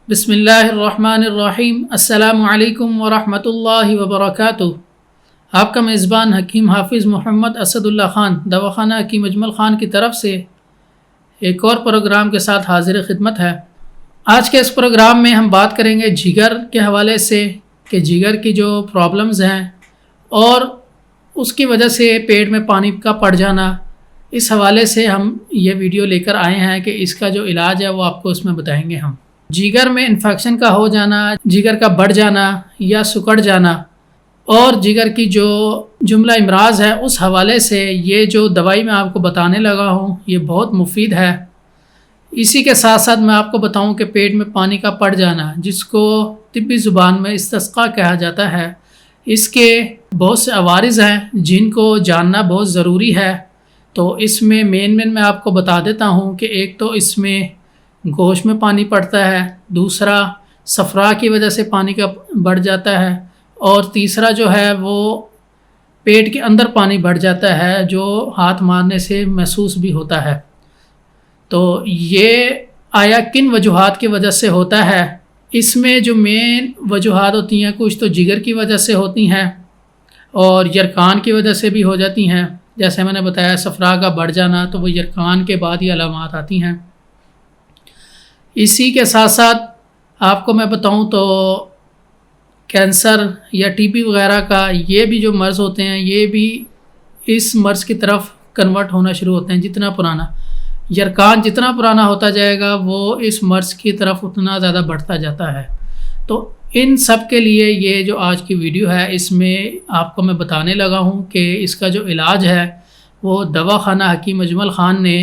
بسم اللہ الرحمن الرحیم۔ السلام علیکم ورحمۃ اللہ وبرکاتہ۔ آپ کا میزبان حکیم حافظ محمد اسد اللہ خان دواخانہ حکیم اجمل خان کی طرف سے ایک اور پروگرام کے ساتھ حاضر خدمت ہے۔ آج کے اس پروگرام میں ہم بات کریں گے جگر کے حوالے سے کہ جگر کی جو پرابلمز ہیں اور اس کی وجہ سے پیٹ میں پانی کا پڑ جانا، اس حوالے سے ہم یہ ویڈیو لے کر آئے ہیں کہ اس کا جو علاج ہے وہ آپ کو اس میں بتائیں گے ہم۔ جگر میں انفیکشن کا ہو جانا، جگر کا بڑھ جانا یا سکڑ جانا اور جگر کی جو جملہ امراض ہے اس حوالے سے یہ جو دوائی میں آپ کو بتانے لگا ہوں یہ بہت مفید ہے۔ اسی کے ساتھ ساتھ میں آپ کو بتاؤں کہ پیٹ میں پانی کا پڑ جانا، جس کو طبی زبان میں استسقاء کہا جاتا ہے، اس کے بہت سے عوارض ہیں جن کو جاننا بہت ضروری ہے۔ تو اس میں میں آپ کو بتا دیتا ہوں کہ ایک تو اس میں گوشت میں پانی پڑتا ہے، دوسرا صفرا کی وجہ سے پانی کا بڑھ جاتا ہے، اور تیسرا جو ہے وہ پیٹ کے اندر پانی بڑھ جاتا ہے جو ہاتھ مارنے سے محسوس بھی ہوتا ہے۔ تو یہ آیا کن وجوہات کی وجہ سے ہوتا ہے؟ اس میں جو مین وجوہات ہوتی ہیں کچھ تو جگر کی وجہ سے ہوتی ہیں اور یرقان کی وجہ سے بھی ہو جاتی ہیں۔ جیسے میں نے بتایا صفرا کا بڑھ جانا، تو وہ یرقان کے بعد یہ علامات آتی ہیں۔ اسی کے ساتھ ساتھ آپ کو میں بتاؤں تو کینسر یا ٹی بی وغیرہ کا یہ بھی جو مرض ہوتے ہیں یہ بھی اس مرض کی طرف کنورٹ ہونا شروع ہوتے ہیں۔ جتنا پرانا یرقان جتنا پرانا ہوتا جائے گا وہ اس مرض کی طرف اتنا زیادہ بڑھتا جاتا ہے۔ تو ان سب کے لیے یہ جو آج کی ویڈیو ہے اس میں آپ کو میں بتانے لگا ہوں کہ اس کا جو علاج ہے وہ دواخانہ حکیم اجمل خان نے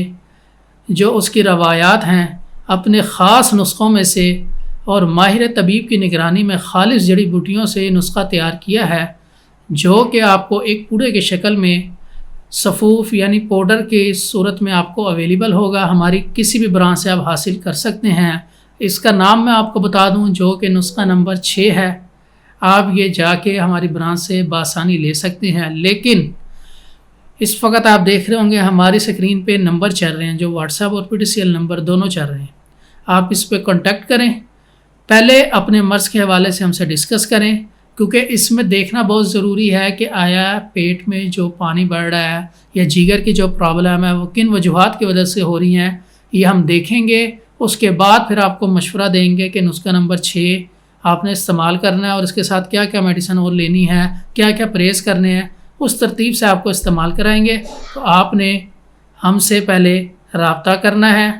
جو اس کی روایات ہیں اپنے خاص نسخوں میں سے اور ماہر طبیب کی نگرانی میں خالص جڑی بوٹیوں سے نسخہ تیار کیا ہے، جو کہ آپ کو ایک پوڑے کی شکل میں صفوف یعنی پاؤڈر کی صورت میں آپ کو اویلیبل ہوگا۔ ہماری کسی بھی برانچ سے آپ حاصل کر سکتے ہیں۔ اس کا نام میں آپ کو بتا دوں جو کہ نسخہ نمبر 6 ہے۔ آپ یہ جا کے ہماری برانچ سے بآسانی لے سکتے ہیں، لیکن اس وقت آپ دیکھ رہے ہوں گے ہماری سکرین پہ نمبر چل رہے ہیں جو واٹس ایپ اور PTCL نمبر دونوں چل رہے ہیں۔ آپ اس پہ کانٹیکٹ کریں، پہلے اپنے مرض کے حوالے سے ہم سے ڈسکس کریں، کیونکہ اس میں دیکھنا بہت ضروری ہے کہ آیا پیٹ میں جو پانی بڑھ رہا ہے یا جگر کی جو پرابلم ہے وہ کن وجوہات کی وجہ سے ہو رہی ہیں، یہ ہم دیکھیں گے۔ اس کے بعد پھر آپ کو مشورہ دیں گے کہ نسخہ نمبر 6 آپ نے استعمال کرنا ہے اور اس کے ساتھ کیا کیا میڈیسن اور لینی ہے، کیا کیا پرہیز کرنے ہیں، اس ترتیب سے آپ کو استعمال کرائیں گے۔ تو آپ نے ہم سے پہلے رابطہ کرنا ہے۔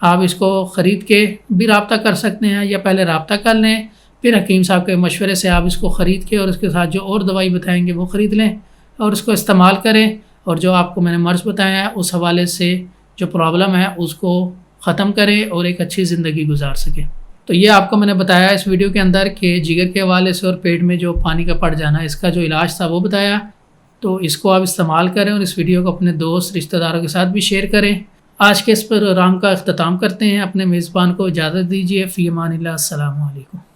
آپ اس کو خرید کے بھی رابطہ کر سکتے ہیں یا پہلے رابطہ کر لیں، پھر حکیم صاحب کے مشورے سے آپ اس کو خرید کے اور اس کے ساتھ جو اور دوائی بتائیں گے وہ خرید لیں اور اس کو استعمال کریں، اور جو آپ کو میں نے مرض بتایا ہے اس حوالے سے جو پرابلم ہے اس کو ختم کریں اور ایک اچھی زندگی گزار سکیں۔ تو یہ آپ کو میں نے بتایا اس ویڈیو کے اندر کہ جگر کے حوالے سے اور پیٹ میں جو پانی کا پڑ جانا اس کا جو علاج تھا وہ بتایا، تو اس کو آپ استعمال کریں اور اس ویڈیو کو اپنے دوست رشتہ داروں کے ساتھ بھی شیئر کریں۔ آج کے اس پروگرام کا اختتام کرتے ہیں۔ اپنے میزبان کو اجازت دیجیے۔ فی امان اللہ۔ السلام علیکم۔